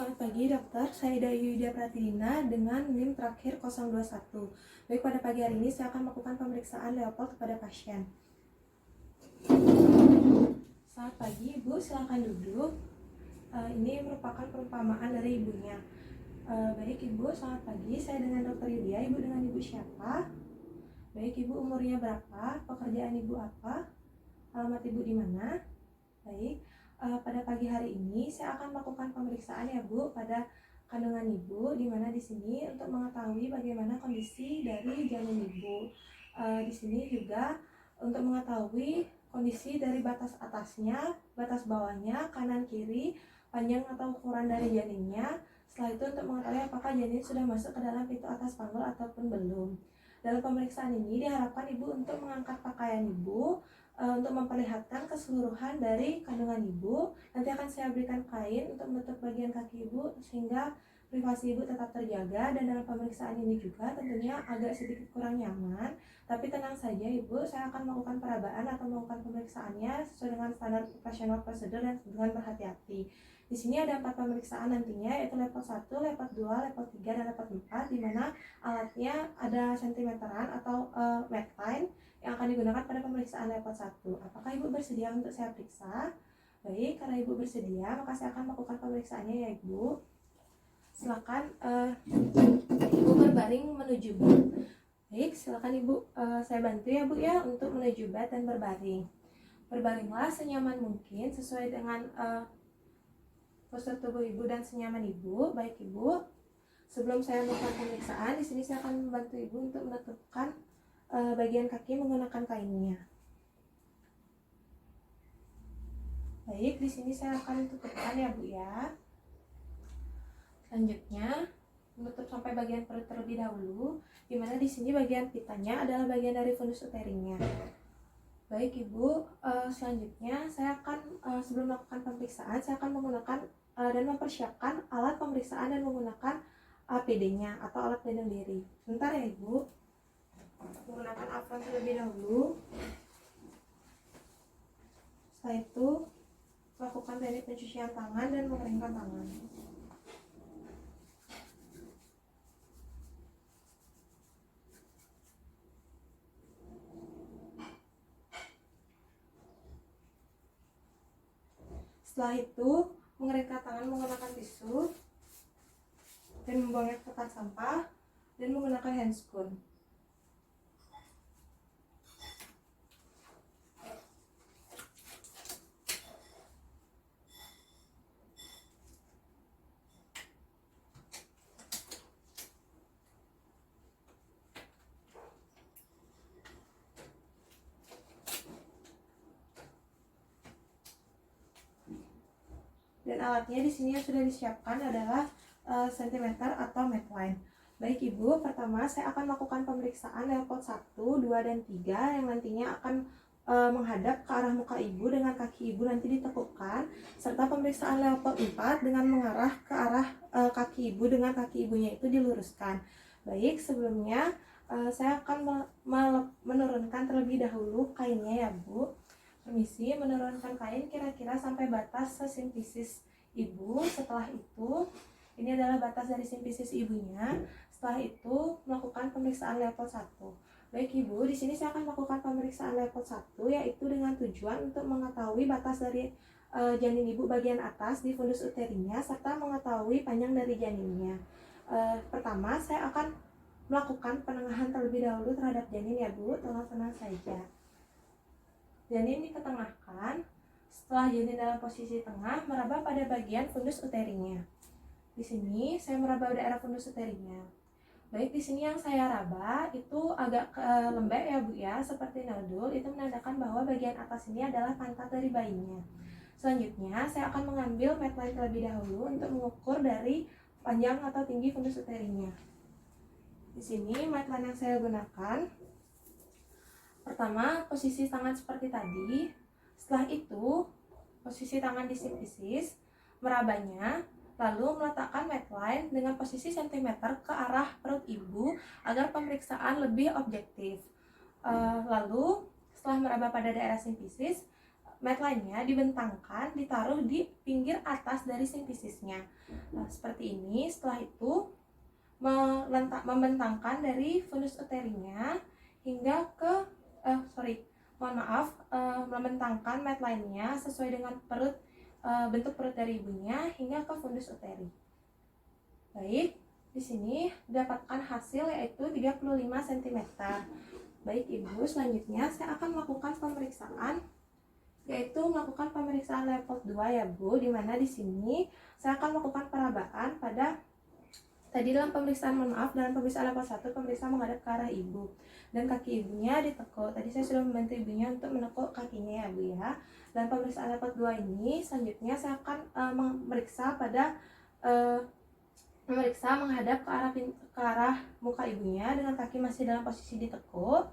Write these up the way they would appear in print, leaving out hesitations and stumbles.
Selamat pagi dokter, saya Dayu Yudia Pratidina dengan NIM terakhir 021. Baik, pada pagi hari ini saya akan melakukan pemeriksaan Leopold kepada pasien. Selamat pagi Ibu, silakan duduk. Ini merupakan perumpamaan dari ibunya. Baik Ibu, selamat pagi, saya dengan dokter Yudia. Ibu dengan Ibu siapa? Baik Ibu, umurnya berapa? Pekerjaan Ibu apa? Alamat Ibu di mana? Baik. Pada pagi hari ini saya akan melakukan pemeriksaan ya Bu pada kandungan Ibu, di mana di sini untuk mengetahui bagaimana kondisi dari janin Ibu. Di sini juga untuk mengetahui kondisi dari batas atasnya, batas bawahnya, kanan kiri, panjang atau ukuran dari janinnya. Setelah itu untuk mengetahui apakah janin sudah masuk ke dalam pintu atas panggul ataupun belum. Dalam pemeriksaan ini diharapkan Ibu untuk mengangkat pakaian Ibu untuk memperlihatkan keseluruhan dari kandungan Ibu. Nanti akan saya berikan kain untuk menutup bagian kaki Ibu sehingga privasi Ibu tetap terjaga. Dan dalam pemeriksaan ini juga tentunya agak sedikit kurang nyaman, tapi tenang saja Ibu, saya akan melakukan perabaan atau melakukan pemeriksaannya sesuai dengan standar operasional prosedur dan dengan berhati-hati. Di sini ada 4 pemeriksaan nantinya, yaitu level 1, level 2, level 3, dan level 4, di mana alatnya ada sentimeteran atau medline yang akan digunakan pada pemeriksaan level 1. Apakah Ibu bersedia untuk saya periksa? Baik, karena Ibu bersedia, maka saya akan melakukan pemeriksaannya ya Ibu. Silakan Ibu berbaring menuju bed. Baik, silakan Ibu, saya bantu ya Bu ya untuk menuju bed dan berbaring. Berbaringlah senyaman mungkin sesuai dengan postur tubuh Ibu dan senyaman Ibu. Baik Ibu, sebelum saya melakukan pemeriksaan, di sini saya akan membantu Ibu untuk menetupkan bagian kaki menggunakan kainnya. Baik, di sini saya akan tutupkan ya Bu ya. Selanjutnya menutup sampai bagian perut terlebih dahulu, di mana di sini bagian pitanya adalah bagian dari fundus uterinya. Baik Ibu, selanjutnya saya akan sebelum melakukan pemeriksaan, saya akan menggunakan dan mempersiapkan alat pemeriksaan dan menggunakan APD-nya atau alat pelindung diri. Sebentar ya Ibu. Menggunakan apron terlebih dahulu. Setelah itu lakukan teknik pencucian tangan dan mengeringkan tangan. Setelah itu mengeringkan tangan menggunakan tisu dan membuangnya ke tempat sampah dan menggunakan handscoon. Dan alatnya di sini yang sudah disiapkan adalah sentimeter atau medline. Baik Ibu, pertama saya akan melakukan pemeriksaan level 1, 2, dan 3 yang nantinya akan menghadap ke arah muka Ibu dengan kaki Ibu nanti ditekukkan, serta pemeriksaan level 4 dengan mengarah ke arah kaki Ibu dengan kaki Ibunya itu diluruskan. Baik, sebelumnya saya akan menurunkan terlebih dahulu kainnya ya Bu. Permisi, menurunkan kain kira-kira sampai batas simpisis Ibu. Setelah itu, ini adalah batas dari simpisis Ibunya. Setelah itu, melakukan pemeriksaan level 1. Baik Ibu, di sini saya akan melakukan pemeriksaan level 1, yaitu dengan tujuan untuk mengetahui batas dari janin Ibu bagian atas di fundus uterinya, serta mengetahui panjang dari janinnya. Pertama, saya akan melakukan penengahan terlebih dahulu terhadap janin ya Bu, tolong tenang saja. Janin diketengahkan. Setelah janin dalam posisi tengah, meraba pada bagian fundus uterinya. Di sini saya meraba daerah fundus uterinya. Baik, di sini yang saya raba itu agak lembek ya Bu ya, seperti nodul. Itu menandakan bahwa bagian atas ini adalah pantat dari bayinya. Selanjutnya, saya akan mengambil medline terlebih dahulu untuk mengukur dari panjang atau tinggi fundus uterinya. Di sini medline yang saya gunakan, pertama, posisi tangan seperti tadi. Setelah itu, posisi tangan di simpisis, merabanya, lalu meletakkan medline dengan posisi sentimeter ke arah perut Ibu agar pemeriksaan lebih objektif. Lalu, setelah meraba pada daerah simpisis, mat lainnya dibentangkan, ditaruh di pinggir atas dari simpisisnya. Nah, seperti ini. Setelah itu membentangkan dari fundus uterinya hingga ke membentangkan mat lainnya sesuai dengan bentuk perut dari ibunya hingga ke fundus uteri. Baik, di sini dapatkan hasil yaitu 35 cm. Baik Ibu, selanjutnya saya akan melakukan pemeriksaan, yaitu melakukan pemeriksaan level 2 ya Bu, dimana di sini saya akan melakukan perabaan pada dalam pemeriksaan level 1 pemeriksaan menghadap ke arah ibu dan kaki ibunya ditekuk. Tadi saya sudah membantu ibunya untuk menekuk kakinya ya Bu ya. Dan pemeriksaan level 2 ini selanjutnya saya akan memeriksa menghadap ke arah muka ibunya dengan kaki masih dalam posisi ditekuk.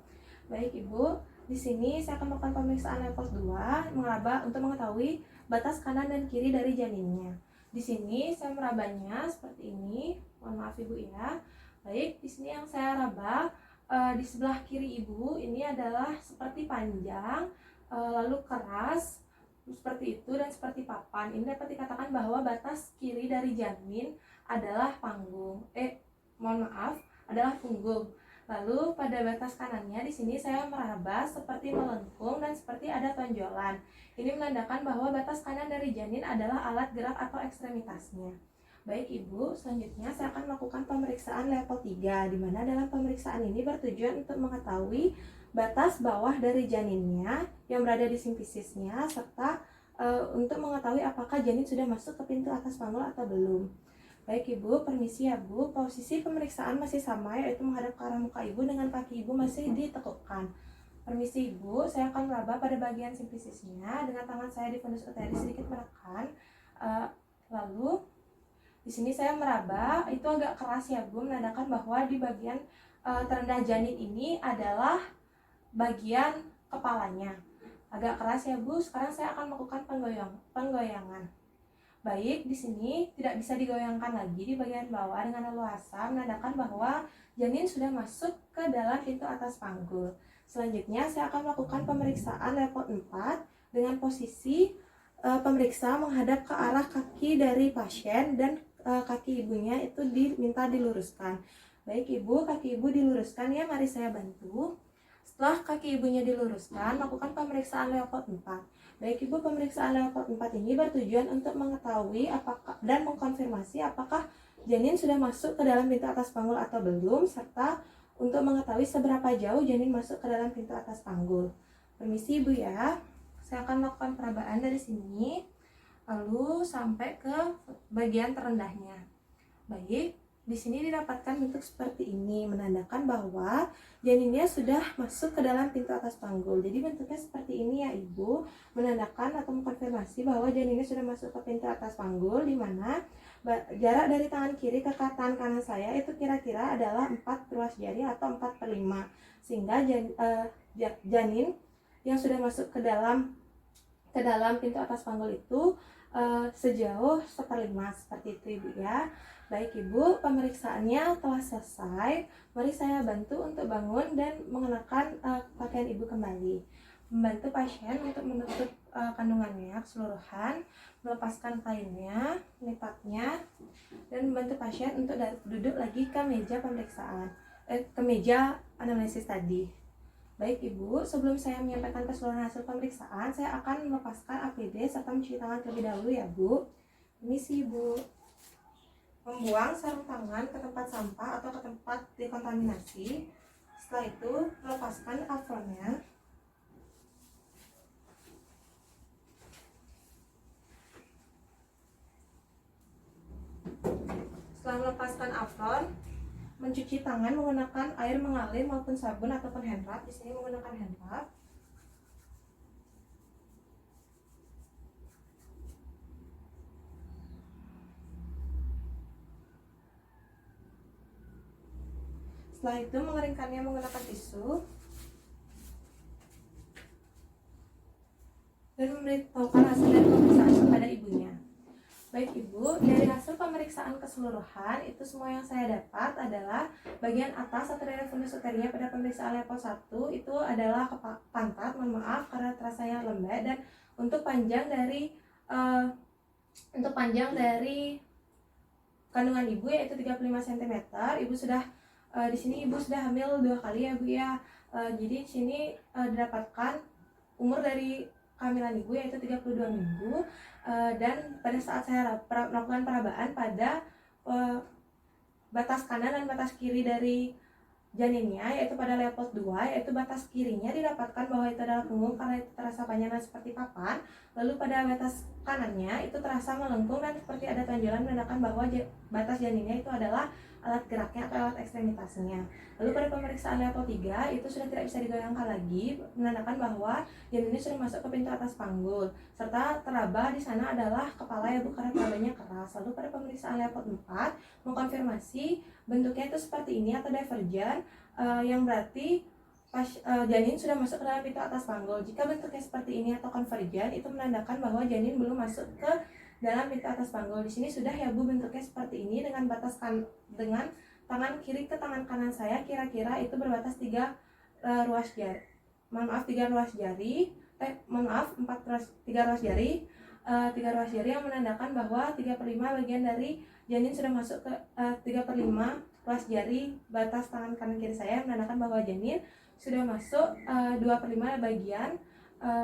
Baik Ibu, di sini saya akan melakukan pemeriksaan level 2 meraba untuk mengetahui batas kanan dan kiri dari janinnya. Di sini saya merabanya seperti ini. Mohon maaf Ibu ya. Baik, di sini yang saya raba di sebelah kiri Ibu ini adalah seperti panjang, lalu keras seperti itu dan seperti papan. Ini dapat dikatakan bahwa batas kiri dari janin adalah adalah punggung. Lalu pada batas kanannya di sini saya meraba seperti melengkung dan seperti ada tonjolan. Ini menandakan bahwa batas kanan dari janin adalah alat gerak atau ekstremitasnya. Baik Ibu, selanjutnya saya akan melakukan pemeriksaan level 3, di mana dalam pemeriksaan ini bertujuan untuk mengetahui batas bawah dari janinnya yang berada di simpisisnya, serta untuk mengetahui apakah janin sudah masuk ke pintu atas panggul atau belum. Baik Ibu, permisi ya Bu, posisi pemeriksaan masih sama, yaitu menghadap ke arah muka Ibu dengan kaki Ibu masih ditekukkan. Permisi Ibu, saya akan meraba pada bagian simpisisnya dengan tangan saya di fundus uteri sedikit menekan. Lalu di sini saya meraba, itu agak keras ya Bu, menandakan bahwa di bagian terendah janin ini adalah bagian kepalanya. Agak keras ya Bu. Sekarang saya akan melakukan penggoyangan. Baik, di sini tidak bisa digoyangkan lagi di bagian bawah dengan leluasa, menandakan bahwa janin sudah masuk ke dalam pintu atas panggul. Selanjutnya saya akan melakukan pemeriksaan level 4 dengan posisi pemeriksa menghadap ke arah kaki dari pasien dan kaki ibunya itu diminta diluruskan. Baik Ibu, kaki Ibu diluruskan ya, mari saya bantu. Setelah kaki ibunya diluruskan, lakukan pemeriksaan level 4. Baik Ibu, pemeriksaan level 4 ini bertujuan untuk mengetahui apakah dan mengkonfirmasi apakah janin sudah masuk ke dalam pintu atas panggul atau belum, serta untuk mengetahui seberapa jauh janin masuk ke dalam pintu atas panggul. Permisi Ibu ya. Saya akan melakukan perabaan dari sini lalu sampai ke bagian terendahnya. Baik, di sini didapatkan bentuk seperti ini, menandakan bahwa janinnya sudah masuk ke dalam pintu atas panggul. Jadi bentuknya seperti ini ya Ibu, menandakan atau mengkonfirmasi bahwa janinnya sudah masuk ke pintu atas panggul, di mana jarak dari tangan kiri ke tangan kanan saya itu kira-kira adalah 4 ruas jari atau 4/5, sehingga janin yang sudah masuk ke dalam pintu atas panggul itu sejauh 1/5 seperti itu Ibu ya. Baik Ibu, pemeriksaannya telah selesai. Mari saya bantu untuk bangun dan mengenakan pakaian Ibu kembali. Membantu pasien untuk menutup kandungannya keseluruhan, melepaskan kainnya, melipatnya, dan membantu pasien untuk duduk lagi ke meja pemeriksaan, ke meja anamnesis tadi. Baik Ibu, sebelum saya menyampaikan keseluruhan hasil pemeriksaan, saya akan melepaskan APD serta mencuci tangan terlebih dahulu ya Bu. Permisi Ibu. Membuang sarung tangan ke tempat sampah atau ke tempat dekontaminasi. Setelah itu, melepaskan apronnya. Setelah melepaskan apron, mencuci tangan menggunakan air mengalir maupun sabun ataupun hand rub. Di sini menggunakan hand rub. Setelah itu mengeringkannya menggunakan tisu dan memberitahukan hasil dari pemeriksaan kepada ibunya. Baik Ibu, dari hasil pemeriksaan keseluruhan, itu semua yang saya dapat adalah bagian atas atau dari fundus uterinya pada pemeriksaan level 1 itu adalah pantat, mohon maaf karena terasanya lembek, dan Untuk panjang dari kandungan ibu yaitu 35 cm. Ibu sudah di sini ibu sudah hamil 2 kali ya Bu ya. Jadi di sini didapatkan umur dari kehamilan ibu yaitu 32 minggu, dan pada saat saya melakukan perabaan pada batas kanan dan batas kiri dari janinnya yaitu pada leopard 2, yaitu batas kirinya didapatkan bahwa itu adalah punggung karena itu terasa panjang dan seperti papan, lalu pada batas kanannya itu terasa melengkung dan seperti ada tonjolan menandakan bahwa batas janinnya itu adalah alat geraknya atau alat ekstremitasnya. Lalu pada pemeriksaan leopard 3 itu sudah tidak bisa digoyangkan lagi, menandakan bahwa janinnya sudah masuk ke pintu atas panggul, serta teraba di sana adalah kepala ya Bu karena terabanya keras. Lalu pada pemeriksaan leopard 4 mengkonfirmasi bentuknya itu seperti ini atau divergen, yang berarti janin sudah masuk ke dalam pintu atas panggul. Jika bentuknya seperti ini atau konvergen, itu menandakan bahwa janin belum masuk ke dalam pintu atas panggul. Di sini sudah ya Bu bentuknya seperti ini dengan dengan tangan kiri ke tangan kanan saya kira-kira itu berbatas 3 ruas jari. 3 ruas jari. 3 ruas jari. 3 ruas jari yang menandakan bahwa 3/5 bagian dari janin sudah masuk ke 3/5 ruas jari batas tangan kanan kiri saya menandakan bahwa janin sudah masuk 2/5 bagian,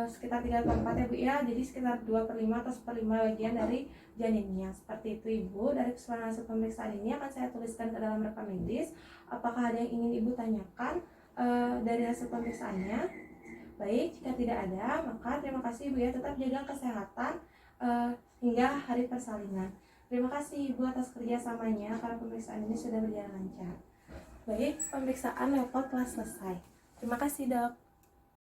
sekitar 3/4 ya Bu ya, jadi sekitar 2/5 atau 1/5 bagian dari janinnya. Seperti itu Ibu. Dari keseluruhan hasil pemeriksaan ini akan saya tuliskan ke dalam rekam medis. Apakah ada yang ingin Ibu tanyakan dari hasil pemeriksaannya? Baik, jika tidak ada, maka terima kasih Ibu ya, tetap jaga kesehatan hingga hari persalinan. Terima kasih Ibu atas kerjasamanya karena pemeriksaan ini sudah berjalan lancar. Baik, pemeriksaan leopard telah selesai. Terima kasih Dok.